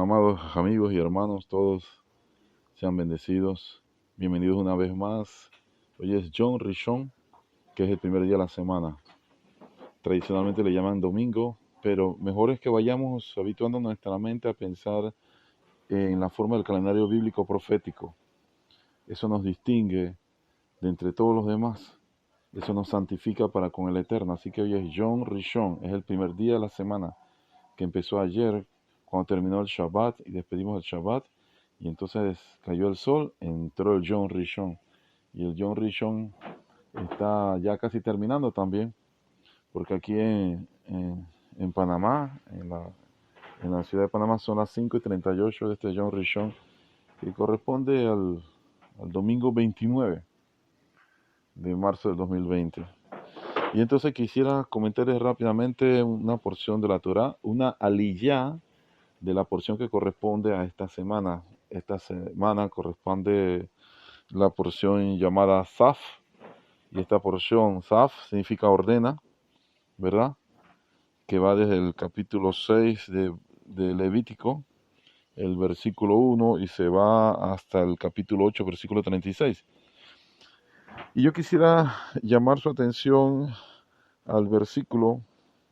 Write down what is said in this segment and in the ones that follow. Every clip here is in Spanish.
Amados amigos y hermanos, todos sean bendecidos. Bienvenidos una vez más. Hoy es Yom Rishon, que es el primer día de la semana. Tradicionalmente le llaman domingo, pero mejor es que vayamos habituando nuestra mente a pensar en la forma del calendario bíblico profético. Eso nos distingue de entre todos los demás. Eso nos santifica para con el Eterno. Así que hoy es Yom Rishon, es el primer día de la semana, que empezó ayer cuando terminó el Shabbat y despedimos el Shabbat. Y entonces cayó el sol, entró el Yom Rishon. Y el Yom Rishon está ya casi terminando también, porque aquí en Panamá, en la ciudad de Panamá, son las 5:38 de este Yom Rishon, que corresponde al domingo 29 de marzo del 2020. Y entonces quisiera comentarles rápidamente una porción de la Torá, una aliyá de la porción que corresponde a esta semana. Esta semana corresponde la porción llamada Saf, y esta porción Saf significa ordena, ¿verdad? Que va desde el capítulo 6 de Levítico, el versículo 1, y se va hasta el capítulo 8, versículo 36. Y yo quisiera llamar su atención al versículo,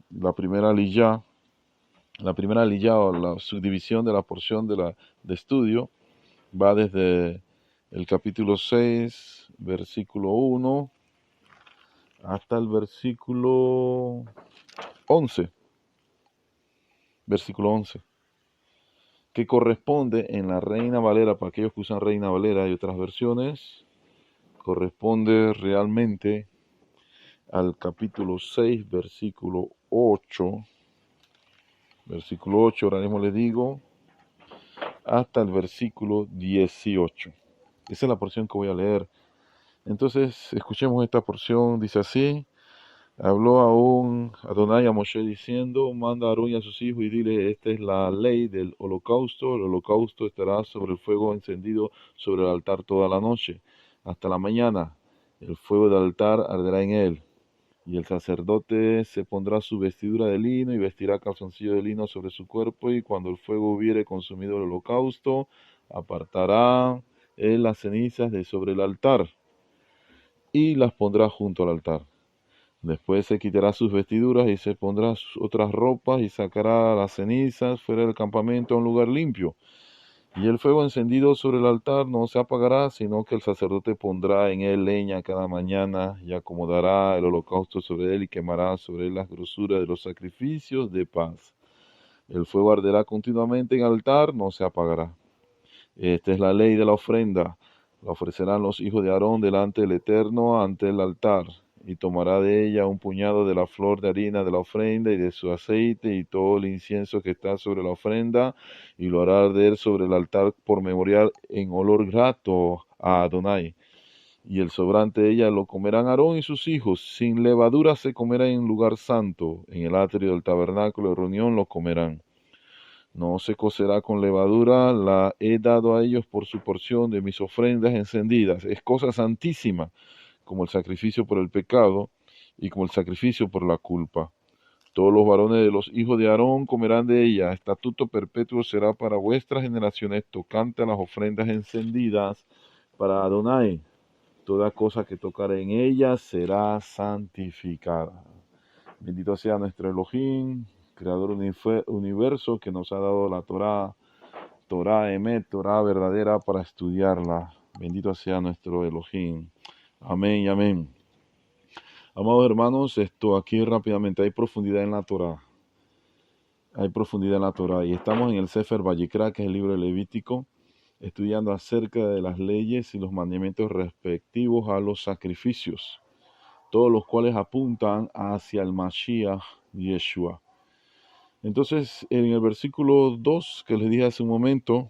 la primera aliyá, o la subdivisión de la porción de estudio, va desde el capítulo 6, versículo 1, hasta el versículo 11, que corresponde en la Reina Valera, para aquellos que usan Reina Valera y otras versiones, corresponde realmente al capítulo 6, versículo 8, ahora mismo les digo, hasta el versículo 18. Esa es la porción que voy a leer. Entonces, escuchemos esta porción, dice así: habló aún Adonai a Moshe diciendo, manda a Aarón y a sus hijos y dile, esta es la ley del holocausto. El holocausto estará sobre el fuego encendido sobre el altar toda la noche, hasta la mañana. El fuego del altar arderá en él. Y el sacerdote se pondrá su vestidura de lino y vestirá calzoncillo de lino sobre su cuerpo, y cuando el fuego hubiere consumido el holocausto, apartará él las cenizas de sobre el altar y las pondrá junto al altar. Después se quitará sus vestiduras y se pondrá sus otras ropas y sacará las cenizas fuera del campamento a un lugar limpio. Y el fuego encendido sobre el altar no se apagará, sino que el sacerdote pondrá en él leña cada mañana y acomodará el holocausto sobre él y quemará sobre él las grosuras de los sacrificios de paz. El fuego arderá continuamente en el altar, no se apagará. Esta es la ley de la ofrenda. La ofrecerán los hijos de Aarón delante del Eterno ante el altar, y tomará de ella un puñado de la flor de harina de la ofrenda y de su aceite y todo el incienso que está sobre la ofrenda, y lo hará arder sobre el altar por memorial en olor grato a Adonai. Y el sobrante de ella lo comerán Aarón y sus hijos. Sin levadura se comerá en lugar santo. En el atrio del tabernáculo de reunión lo comerán. No se cocerá con levadura, la he dado a ellos por su porción de mis ofrendas encendidas. Es cosa santísima, como el sacrificio por el pecado y como el sacrificio por la culpa. Todos los varones de los hijos de Aarón comerán de ella. Estatuto perpetuo será para vuestras generaciones, tocante a las ofrendas encendidas para Adonai. Toda cosa que tocare en ella será santificada. Bendito sea nuestro Elohim, creador del universo, que nos ha dado la Torá Emet, Torá verdadera, para estudiarla. Bendito sea nuestro Elohim. Amén y amén. Amados hermanos, esto aquí rápidamente, hay profundidad en la Torá. Hay profundidad en la Torá. Y estamos en el Sefer Vayikra, que es el libro de Levítico, estudiando acerca de las leyes y los mandamientos respectivos a los sacrificios, todos los cuales apuntan hacia el Mashiach Yeshua. Entonces, en el versículo 2 que les dije hace un momento,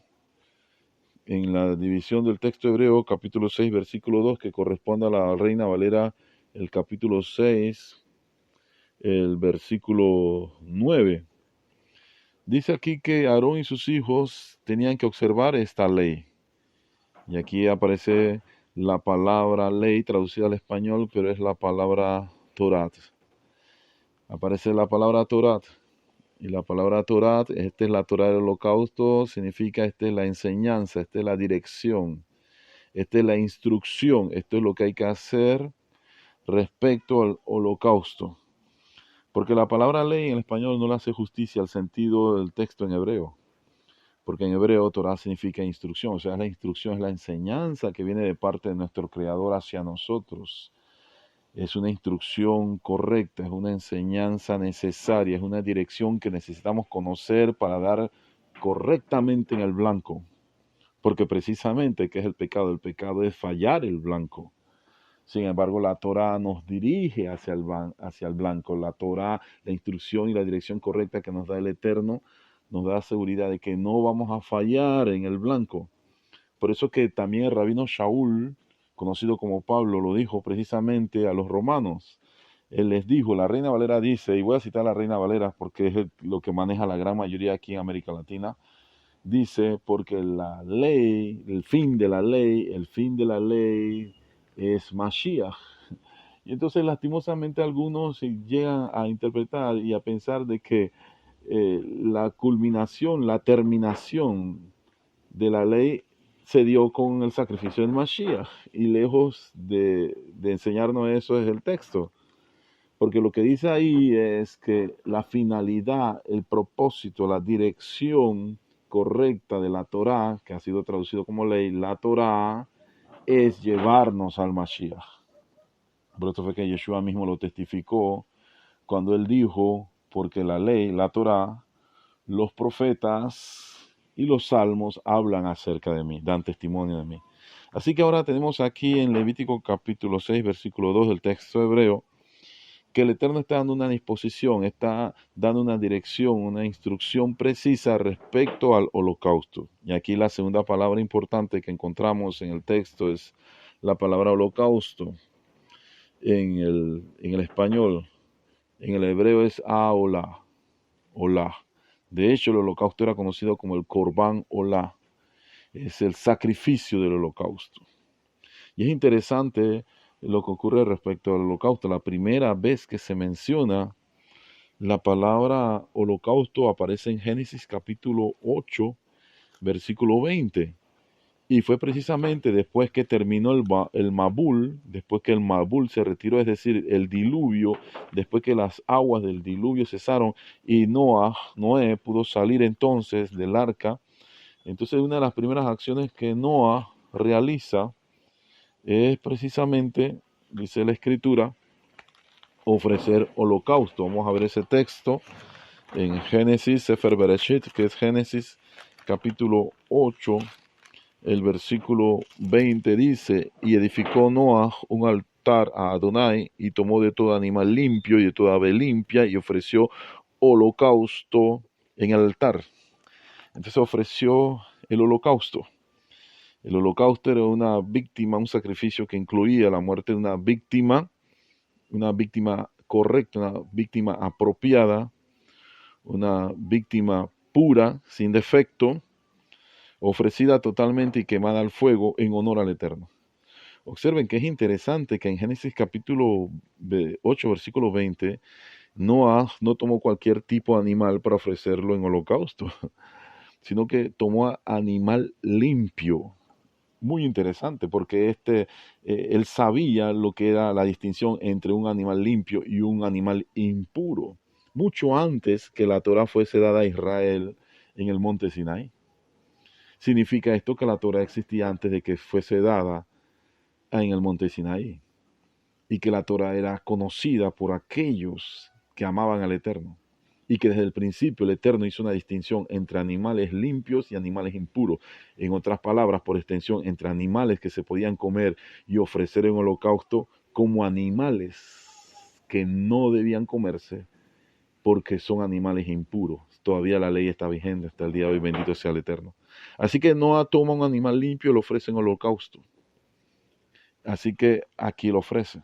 en la división del texto hebreo, capítulo 6, versículo 2, que corresponde a la Reina Valera, el capítulo 6, el versículo 9, dice aquí que Aarón y sus hijos tenían que observar esta ley. Y aquí aparece la palabra ley traducida al español, pero es la palabra Torat. Aparece la palabra Torat. Y la palabra Torah, esta es la Torah del holocausto, significa esta es la enseñanza, esta es la dirección, esta es la instrucción, esto es lo que hay que hacer respecto al holocausto. Porque la palabra ley en el español no le hace justicia al sentido del texto en hebreo. Porque en hebreo Torah significa instrucción, o sea, la instrucción es la enseñanza que viene de parte de nuestro Creador hacia nosotros. Es una instrucción correcta, es una enseñanza necesaria, es una dirección que necesitamos conocer para dar correctamente en el blanco. Porque precisamente, ¿qué es el pecado? El pecado es fallar el blanco. Sin embargo, la Torah nos dirige hacia el blanco. La Torah, la instrucción y la dirección correcta que nos da el Eterno, nos da seguridad de que no vamos a fallar en el blanco. Por eso que también el rabino Shaul, conocido como Pablo, lo dijo precisamente a los romanos. Él les dijo, la Reina Valera dice, y voy a citar a la Reina Valera porque es lo que maneja la gran mayoría aquí en América Latina, dice, porque la ley, el fin de la ley es Mashiach. Y entonces lastimosamente algunos llegan a interpretar y a pensar de que la culminación, la terminación de la ley se dio con el sacrificio del Mashiach. Y lejos de enseñarnos eso es el texto. Porque lo que dice ahí es que la finalidad, el propósito, la dirección correcta de la Torá, que ha sido traducido como ley, la Torá es llevarnos al Mashiach. Por eso fue que Yeshua mismo lo testificó cuando él dijo, porque la ley, la Torá, los profetas y los salmos hablan acerca de mí, dan testimonio de mí. Así que ahora tenemos aquí en Levítico capítulo 6, versículo 2 del texto hebreo, que el Eterno está dando una disposición, está dando una dirección, una instrucción precisa respecto al holocausto. Y aquí la segunda palabra importante que encontramos en el texto es la palabra holocausto. En el español, en el hebreo es Aolá, Olá. De hecho, el holocausto era conocido como el Corbán Olá, es el sacrificio del holocausto. Y es interesante lo que ocurre respecto al holocausto. La primera vez que se menciona la palabra holocausto aparece en Génesis capítulo 8, versículo 20. Y fue precisamente después que terminó el Mabul, después que el Mabul se retiró, es decir, el diluvio, después que las aguas del diluvio cesaron y Noé pudo salir entonces del arca. Entonces una de las primeras acciones que Noé realiza es precisamente, dice la escritura, ofrecer holocausto. Vamos a ver ese texto en Génesis, Sefer Bereshit, que es Génesis capítulo 8, el versículo 20 dice, y edificó Noah un altar a Adonai, y tomó de todo animal limpio y de toda ave limpia, y ofreció holocausto en el altar. Entonces ofreció el holocausto. El holocausto era una víctima, un sacrificio que incluía la muerte de una víctima correcta, una víctima apropiada, una víctima pura, sin defecto, ofrecida totalmente y quemada al fuego en honor al Eterno. Observen que es interesante que en Génesis capítulo 8, versículo 20, no tomó cualquier tipo de animal para ofrecerlo en holocausto, sino que tomó animal limpio. Muy interesante, porque él sabía lo que era la distinción entre un animal limpio y un animal impuro, mucho antes que la Torah fuese dada a Israel en el monte Sinai. Significa esto que la Torah existía antes de que fuese dada en el monte Sinaí, y que la Torah era conocida por aquellos que amaban al Eterno, y que desde el principio el Eterno hizo una distinción entre animales limpios y animales impuros. En otras palabras, por extensión, entre animales que se podían comer y ofrecer en holocausto, como animales que no debían comerse porque son animales impuros. Todavía la ley está vigente hasta el día de hoy, bendito sea el Eterno. Así que Noah toma un animal limpio y lo ofrece en holocausto. Así que aquí lo ofrece.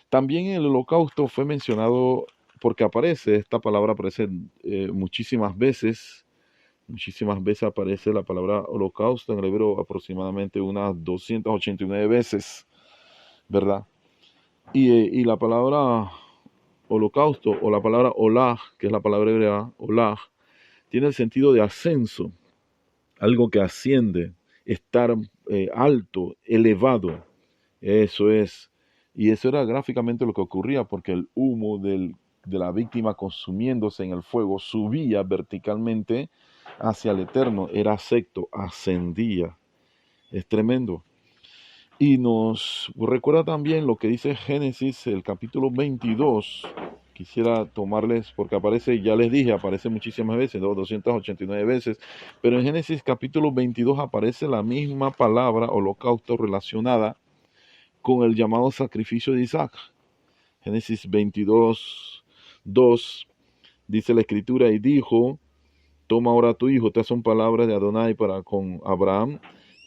También en el holocausto fue mencionado, porque esta palabra aparece muchísimas veces aparece la palabra holocausto en el hebreo, aproximadamente unas 289 veces, ¿verdad? Y la palabra holocausto, o la palabra olah, que es la palabra hebrea, olah, tiene el sentido de ascenso, algo que asciende, estar alto, elevado. Eso es. Y eso era gráficamente lo que ocurría, porque el humo de la víctima consumiéndose en el fuego subía verticalmente hacia el Eterno, era secto, ascendía. Es tremendo. Y nos recuerda también lo que dice Génesis, el capítulo 22. Quisiera tomarles, porque aparece, ya les dije, aparece muchísimas veces, 289 veces, pero en Génesis capítulo 22 aparece la misma palabra holocausto relacionada con el llamado sacrificio de Isaac. Génesis 22, 2, dice la escritura, y dijo, toma ahora tu hijo, estas son palabras de Adonai para con Abraham,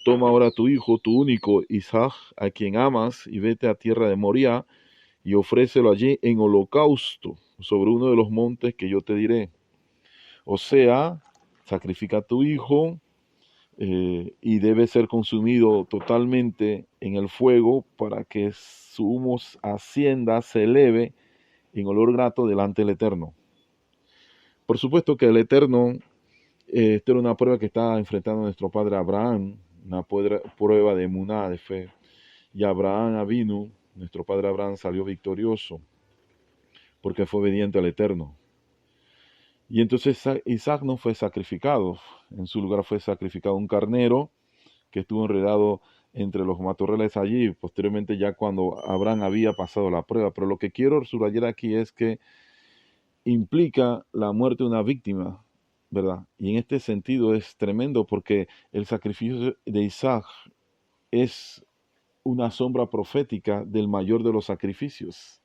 toma ahora tu hijo, tu único Isaac, a quien amas, y vete a tierra de Moría, y ofrécelo allí en holocausto, sobre uno de los montes que yo te diré. O sea, sacrifica a tu hijo, y debe ser consumido totalmente en el fuego para que su humo ascienda, se eleve en olor grato delante del Eterno. Por supuesto que el Eterno, esta era una prueba que estaba enfrentando nuestro padre Abraham, una prueba de emuná, de fe. Y Abraham Avinu, nuestro padre Abraham, salió victorioso porque fue obediente al Eterno. Y entonces Isaac no fue sacrificado, en su lugar fue sacrificado un carnero que estuvo enredado entre los matorrales allí, posteriormente ya cuando Abraham había pasado la prueba. Pero lo que quiero subrayar aquí es que implica la muerte de una víctima, ¿verdad? Y en este sentido es tremendo porque el sacrificio de Isaac es una sombra profética del mayor de los sacrificios,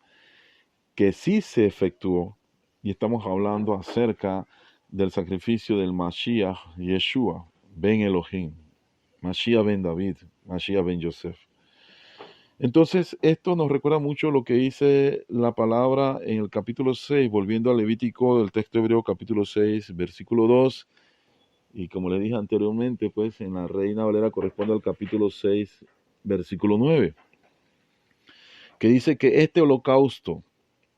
que sí se efectuó, y estamos hablando acerca del sacrificio del Mashiach Yeshua, Ben Elohim, Mashiach ben David, Mashiach ben Yosef. Entonces, esto nos recuerda mucho lo que dice la palabra en el capítulo 6, volviendo al Levítico del texto hebreo, capítulo 6, versículo 2, y como le dije anteriormente, pues en la Reina Valera corresponde al capítulo 6, versículo 9, que dice que este holocausto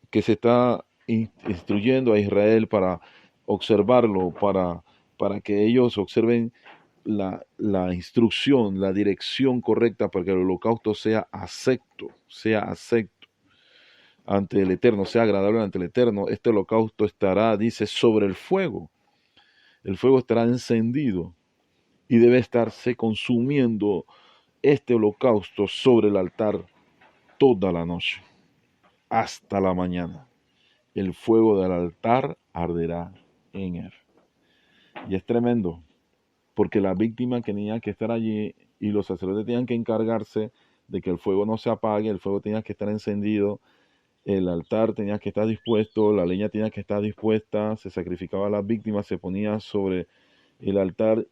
que se está instruyendo a Israel para observarlo, para que ellos observen la instrucción, la dirección correcta para que el holocausto sea acepto ante el Eterno, sea agradable ante el Eterno. Este holocausto estará, dice, sobre el fuego. El fuego estará encendido y debe estarse consumiendo este holocausto sobre el altar toda la noche, hasta la mañana. El fuego del altar arderá en él. Y es tremendo, porque la víctima tenía que estar allí y los sacerdotes tenían que encargarse de que el fuego no se apague, el fuego tenía que estar encendido, el altar tenía que estar dispuesto, la leña tenía que estar dispuesta, se sacrificaba a las víctimas, se ponía sobre el altar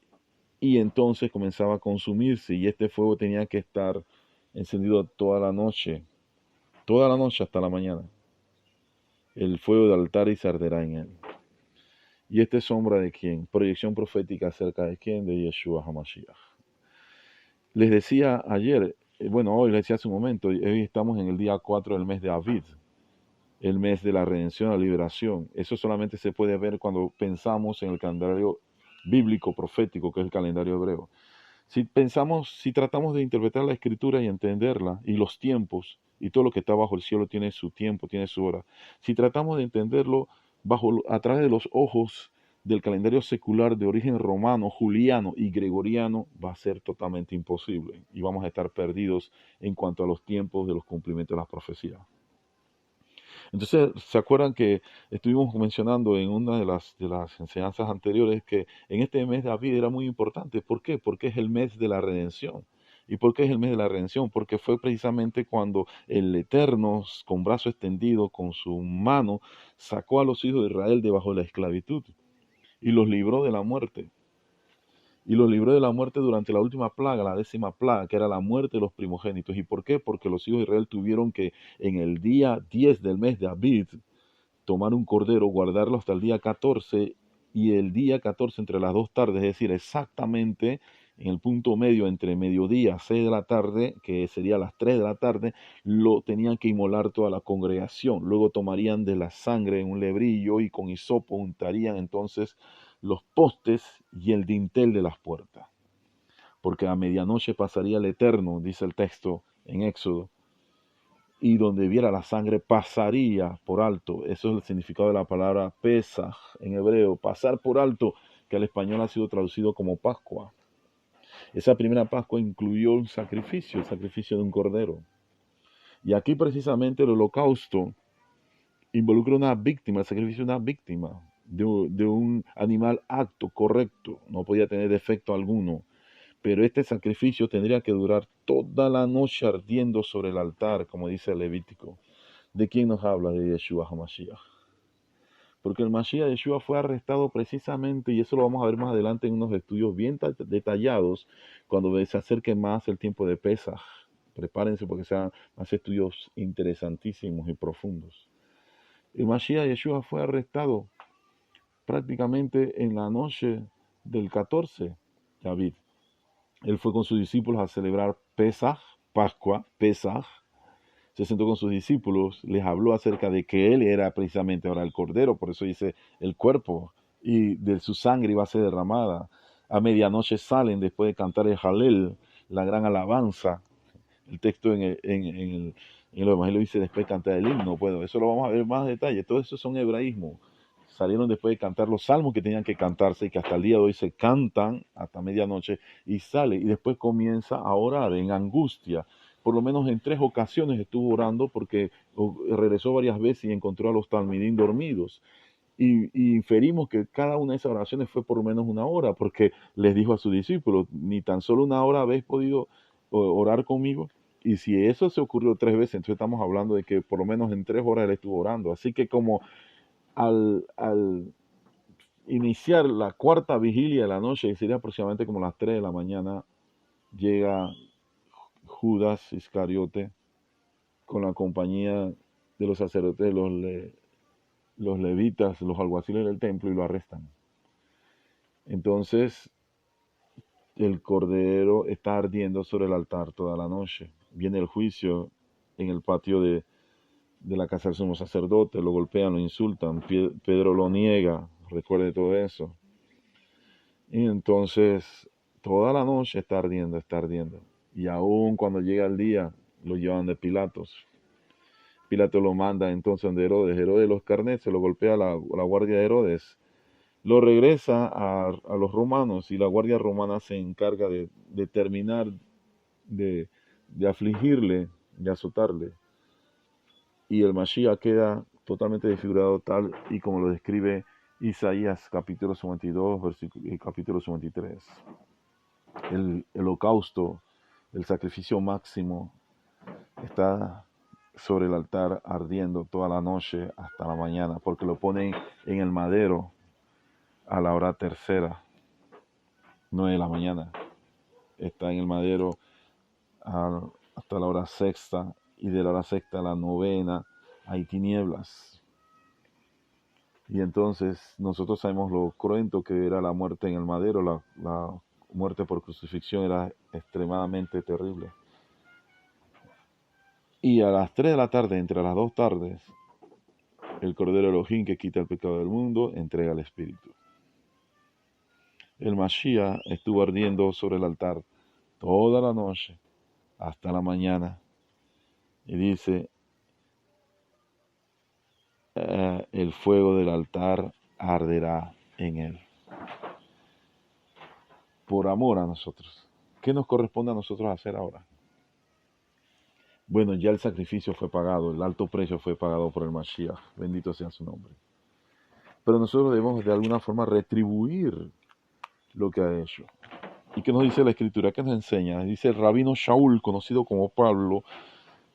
y entonces comenzaba a consumirse y este fuego tenía que estar encendido toda la noche hasta la mañana. El fuego del altar y se arderá en él. ¿Y esta es sombra de quién? Proyección profética acerca de quién? De Yeshua HaMashiach. Les decía ayer, hoy les decía hace un momento, hoy estamos en el día 4 del mes de Aviv, el mes de la redención, la liberación. Eso solamente se puede ver cuando pensamos en el calendario bíblico profético, que es el calendario hebreo. Si tratamos de interpretar la escritura y entenderla, y los tiempos, y todo lo que está bajo el cielo tiene su tiempo, tiene su hora, si tratamos de entenderlo a través de los ojos del calendario secular de origen romano, juliano y gregoriano, va a ser totalmente imposible, y vamos a estar perdidos en cuanto a los tiempos de los cumplimientos de las profecías. Entonces, ¿se acuerdan que estuvimos mencionando en una de las enseñanzas anteriores que en este mes de Aviv era muy importante? ¿Por qué? Porque es el mes de la redención. ¿Y por qué es el mes de la redención? Porque fue precisamente cuando el Eterno, con brazo extendido, con su mano, sacó a los hijos de Israel debajo de la esclavitud y los libró de la muerte. Y los libró de la muerte durante la última plaga, la 10ª plaga, que era la muerte de los primogénitos. ¿Y por qué? Porque los hijos de Israel tuvieron que en el día 10 del mes de Aviv tomar un cordero, guardarlo hasta el día 14 y el día 14 entre las 2 tardes, es decir, exactamente en el punto medio entre mediodía, 6 de la tarde, que sería las 3 de la tarde, lo tenían que inmolar toda la congregación. Luego tomarían de la sangre en un lebrillo y con hisopo untarían entonces los postes y el dintel de las puertas. Porque a medianoche pasaría el Eterno, dice el texto en Éxodo, y donde viera la sangre pasaría por alto. Eso es el significado de la palabra Pesaj en hebreo, pasar por alto, que al español ha sido traducido como Pascua. Esa primera Pascua incluyó un sacrificio, el sacrificio de un cordero. Y aquí precisamente el holocausto involucra una víctima, el sacrificio de una víctima, de un animal apto, correcto, no podía tener defecto alguno. Pero este sacrificio tendría que durar toda la noche ardiendo sobre el altar, como dice el Levítico. ¿De quién nos habla? De Yeshua HaMashiach. Porque el Mashiach Yeshua fue arrestado precisamente, y eso lo vamos a ver más adelante en unos estudios bien detallados, cuando se acerque más el tiempo de Pesaj. Prepárense porque sean más estudios interesantísimos y profundos. El Mashiach Yeshua fue arrestado prácticamente en la noche del 14, David. Él fue con sus discípulos a celebrar Pesaj, Pascua, Pesaj. Se sentó con sus discípulos, les habló acerca de que él era precisamente ahora el Cordero, por eso dice el cuerpo, y de su sangre iba a ser derramada. A medianoche salen después de cantar el Halel, la gran alabanza. El texto en el Evangelio dice después de cantar el himno. Bueno, eso lo vamos a ver más detalle. Todo eso son hebraísmos. Salieron después de cantar los salmos que tenían que cantarse y que hasta el día de hoy se cantan hasta medianoche y sale y después comienza a orar en angustia. Por lo menos en 3 ocasiones estuvo orando porque regresó varias veces y encontró a los talmidín dormidos. Y inferimos que cada una de esas oraciones fue por lo menos 1 hora, porque les dijo a sus discípulos, ni tan solo 1 hora habéis podido orar conmigo. Y si eso se ocurrió 3 veces, entonces estamos hablando de que por lo menos en 3 horas él estuvo orando. Así que como al iniciar la 4ª vigilia de la noche, que sería aproximadamente como las 3 de la mañana, llega Judas Iscariote con la compañía de los sacerdotes, los levitas, los alguaciles del templo, y lo arrestan. Entonces el cordero está ardiendo sobre el altar toda la noche. Viene el juicio en el patio de la casa del sumo sacerdote, lo golpean, lo insultan, Pedro lo niega, recuerde todo eso. Y entonces toda la noche está ardiendo, está ardiendo. Y aún cuando llega el día, lo llevan de Pilatos. Pilato lo manda entonces de Herodes. Herodes los carnets, se lo golpea la guardia de Herodes. Lo regresa a los romanos y la guardia romana se encarga de terminar de afligirle, de azotarle. Y el Mashiach queda totalmente desfigurado tal y como lo describe Isaías capítulo 52, capítulo 53. El holocausto, el sacrificio máximo, está sobre el altar ardiendo toda la noche hasta la mañana, porque lo ponen en el madero a la hora 3:00, 9 de la mañana. Está en el madero hasta la hora 6:00, y de la hora 6:00 a la 9:00 hay tinieblas. Y entonces nosotros sabemos lo cruento que era la muerte en el madero. La muerte por crucifixión era extremadamente terrible. Y a las 3 de la tarde, entre las 2 tardes, el Cordero Elohim, que quita el pecado del mundo, entrega el Espíritu. El Mashiach estuvo ardiendo sobre el altar toda la noche hasta la mañana. Y dice, el fuego del altar arderá en él. Por amor a nosotros. ¿Qué nos corresponde a nosotros hacer ahora? Bueno, ya el sacrificio fue pagado, el alto precio fue pagado por el Mashiach, bendito sea su nombre. Pero nosotros debemos de alguna forma retribuir lo que ha hecho. ¿Y qué nos dice la Escritura? ¿Qué nos enseña? Dice el rabino Shaul, conocido como Pablo,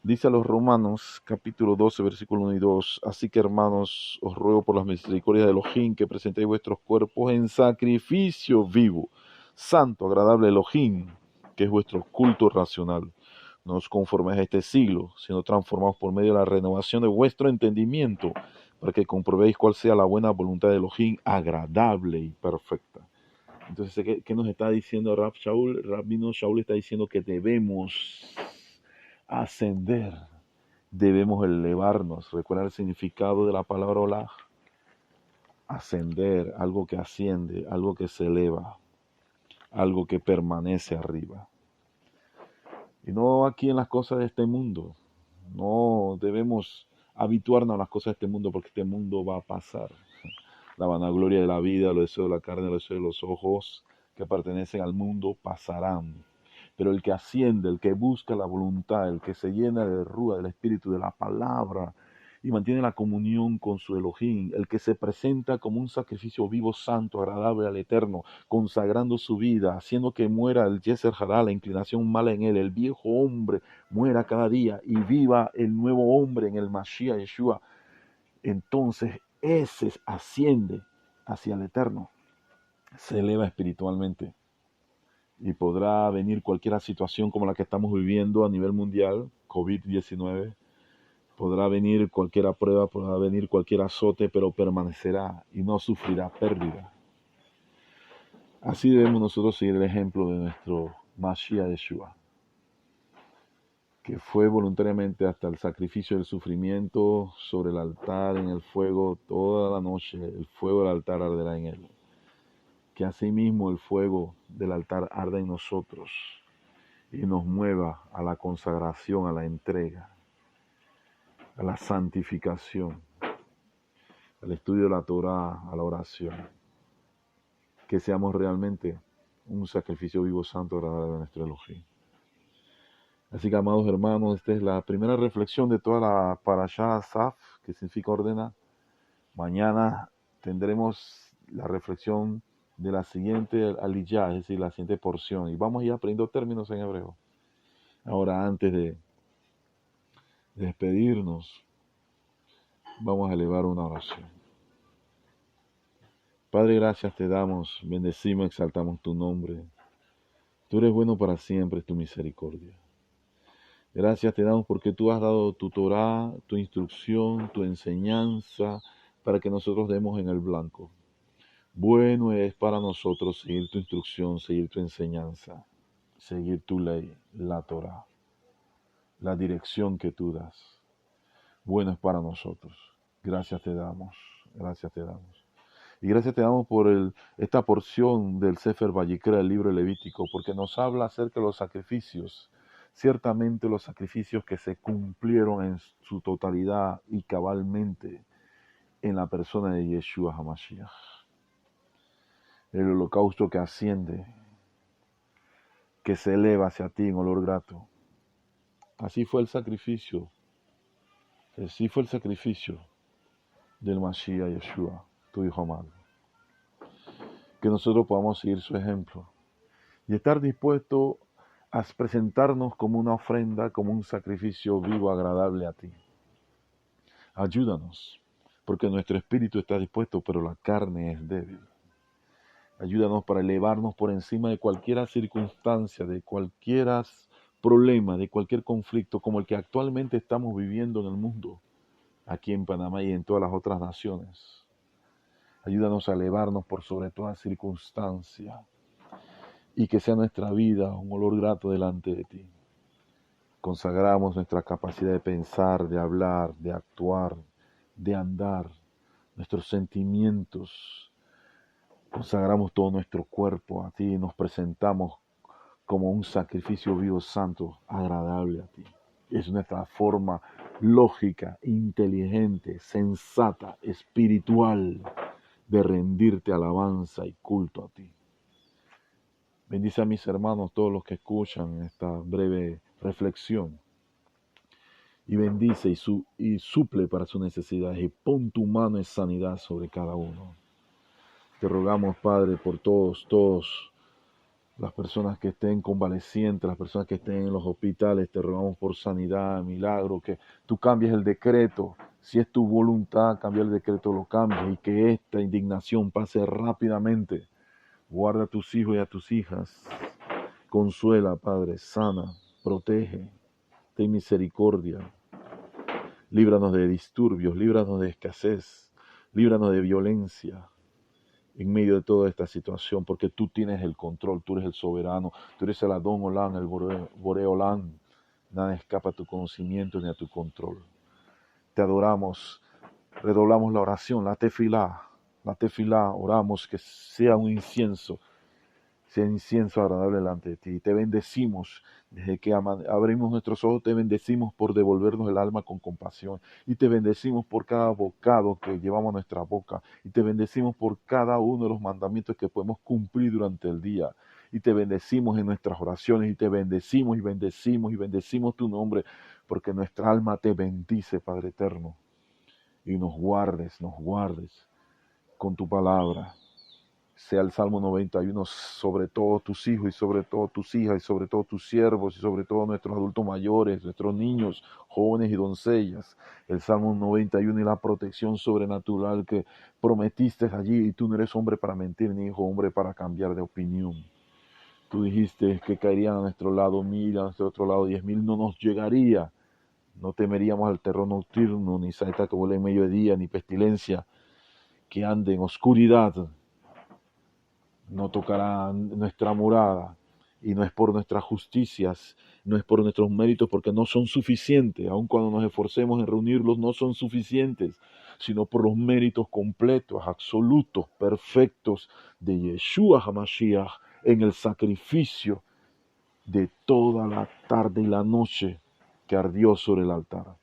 dice a los Romanos, capítulo 12, versículo 1 y 2, así que hermanos, os ruego por las misericordias de Elohim que presentéis vuestros cuerpos en sacrificio vivo, santo, agradable a Elohim, que es vuestro culto racional. No os conforméis a este siglo, sino transformaos por medio de la renovación de vuestro entendimiento, para que comprobéis cuál sea la buena voluntad de Elohim, agradable y perfecta. Entonces, ¿qué nos está diciendo Rab Shaul? Rabino Shaul está diciendo que debemos ascender, debemos elevarnos. ¿Recuerda el significado de la palabra olaj? Ascender, algo que asciende, algo que se eleva, algo que permanece arriba. Y no aquí en las cosas de este mundo. No debemos habituarnos a las cosas de este mundo porque este mundo va a pasar. La vanagloria de la vida, los deseos de la carne, los deseos de los ojos que pertenecen al mundo pasarán. Pero el que asciende, el que busca la voluntad, el que se llena de rúa, del espíritu, de la palabra y mantiene la comunión con su Elohim, el que se presenta como un sacrificio vivo, santo, agradable al Eterno, consagrando su vida, haciendo que muera el Yeser Hará, la inclinación mala en él, el viejo hombre muera cada día y viva el nuevo hombre en el Mashiach Yeshua. Entonces ese asciende hacia el Eterno, se eleva espiritualmente y podrá venir cualquier situación como la que estamos viviendo a nivel mundial, COVID-19, podrá venir cualquier prueba, podrá venir cualquier azote, pero permanecerá y no sufrirá pérdida. Así debemos nosotros seguir el ejemplo de nuestro Mashiach Yeshua, que fue voluntariamente hasta el sacrificio del sufrimiento sobre el altar en el fuego toda la noche. El fuego del altar arderá en él. Que asimismo el fuego del altar arda en nosotros y nos mueva a la consagración, a la entrega, a la santificación, al estudio de la Torah, a la oración. Que seamos realmente un sacrificio vivo, santo, agradable a nuestro Elohim. Así que, amados hermanos, esta es la primera reflexión de toda la Parashá Asaf, que significa ordenar. Mañana tendremos la reflexión de la siguiente aliyah, es decir, la siguiente porción. Y vamos a ir aprendiendo términos en hebreo. Ahora, antes de despedirnos, vamos a elevar una oración. Padre, gracias te damos, bendecimos, exaltamos tu nombre. Tú eres bueno para siempre, es tu misericordia. Gracias te damos porque tú has dado tu Torah, tu instrucción, tu enseñanza, para que nosotros demos en el blanco. Bueno es para nosotros seguir tu instrucción, seguir tu enseñanza, seguir tu ley, la Torah, la dirección que tú das. Bueno es para nosotros. Gracias te damos, gracias te damos. Y gracias te damos por esta porción del Sefer Vayikra, el libro levítico, porque nos habla acerca de los sacrificios. Ciertamente los sacrificios que se cumplieron en su totalidad y cabalmente en la persona de Yeshua HaMashiach. El holocausto que asciende, que se eleva hacia ti en olor grato. Así fue el sacrificio del Mashiach Yeshua, tu Hijo amado. Que nosotros podamos seguir su ejemplo y estar dispuestos a presentarnos como una ofrenda, como un sacrificio vivo, agradable a ti. Ayúdanos, porque nuestro espíritu está dispuesto, pero la carne es débil. Ayúdanos para elevarnos por encima de cualquier circunstancia, de cualquier problema, de cualquier conflicto como el que actualmente estamos viviendo en el mundo, aquí en Panamá y en todas las otras naciones. Ayúdanos a elevarnos por sobre toda circunstancia y que sea nuestra vida un olor grato delante de ti. Consagramos nuestra capacidad de pensar, de hablar, de actuar, de andar, nuestros sentimientos. Consagramos todo nuestro cuerpo a ti y nos presentamos como un sacrificio vivo, santo, agradable a ti. Es nuestra forma lógica, inteligente, sensata, espiritual de rendirte alabanza y culto a ti. Bendice a mis hermanos, todos los que escuchan esta breve reflexión. Y bendice y suple para sus necesidades. Y pon tu mano en sanidad sobre cada uno. Te rogamos, Padre, por todas las personas que estén convalecientes, las personas que estén en los hospitales. Te rogamos por sanidad, milagro, que tú cambies el decreto. Si es tu voluntad cambiar el decreto, lo cambies. Y que esta indignación pase rápidamente. Guarda a tus hijos y a tus hijas. Consuela, Padre, sana, protege, ten misericordia. Líbranos de disturbios, líbranos de escasez, líbranos de violencia en medio de toda esta situación, porque tú tienes el control, tú eres el soberano, tú eres el Adón Olam, el Boré Olam. Nada escapa a tu conocimiento ni a tu control. Te adoramos, redoblamos la oración, la tefilá, oramos que sea incienso agradable delante de ti. Te bendecimos desde que abrimos nuestros ojos, te bendecimos por devolvernos el alma con compasión. Y te bendecimos por cada bocado que llevamos a nuestra boca. Y te bendecimos por cada uno de los mandamientos que podemos cumplir durante el día. Y te bendecimos en nuestras oraciones. Y te bendecimos y bendecimos y bendecimos tu nombre. Porque nuestra alma te bendice, Padre eterno. Y nos guardes con tu palabra. Sea el Salmo 91 sobre todos tus hijos y sobre todas tus hijas y sobre todos tus siervos y sobre todos nuestros adultos mayores, nuestros niños, jóvenes y doncellas. El Salmo 91 y la protección sobrenatural que prometiste allí, y tú no eres hombre para mentir ni hijo hombre para cambiar de opinión. Tú dijiste que caerían a nuestro lado 1000, a nuestro otro lado 10,000, no nos llegaría. No temeríamos al terror nocturno, ni saeta que vuela en mediodía, ni pestilencia que ande en oscuridad. No tocará nuestra morada, y no es por nuestras justicias, no es por nuestros méritos, porque no son suficientes, aun cuando nos esforcemos en reunirlos, no son suficientes, sino por los méritos completos, absolutos, perfectos de Yeshua HaMashiach en el sacrificio de toda la tarde y la noche que ardió sobre el altar.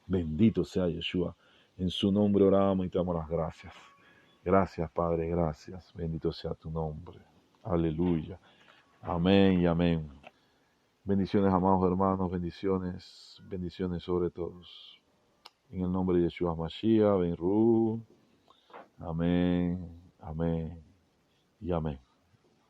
Bendito sea Yeshua. En su nombre oramos y te damos las gracias. Gracias, Padre, gracias. Bendito sea tu nombre. Aleluya. Amén y amén. Bendiciones, amados hermanos, bendiciones, bendiciones sobre todos. En el nombre de Yeshua Mashiach, Ben Ru. Amén, amén y amén.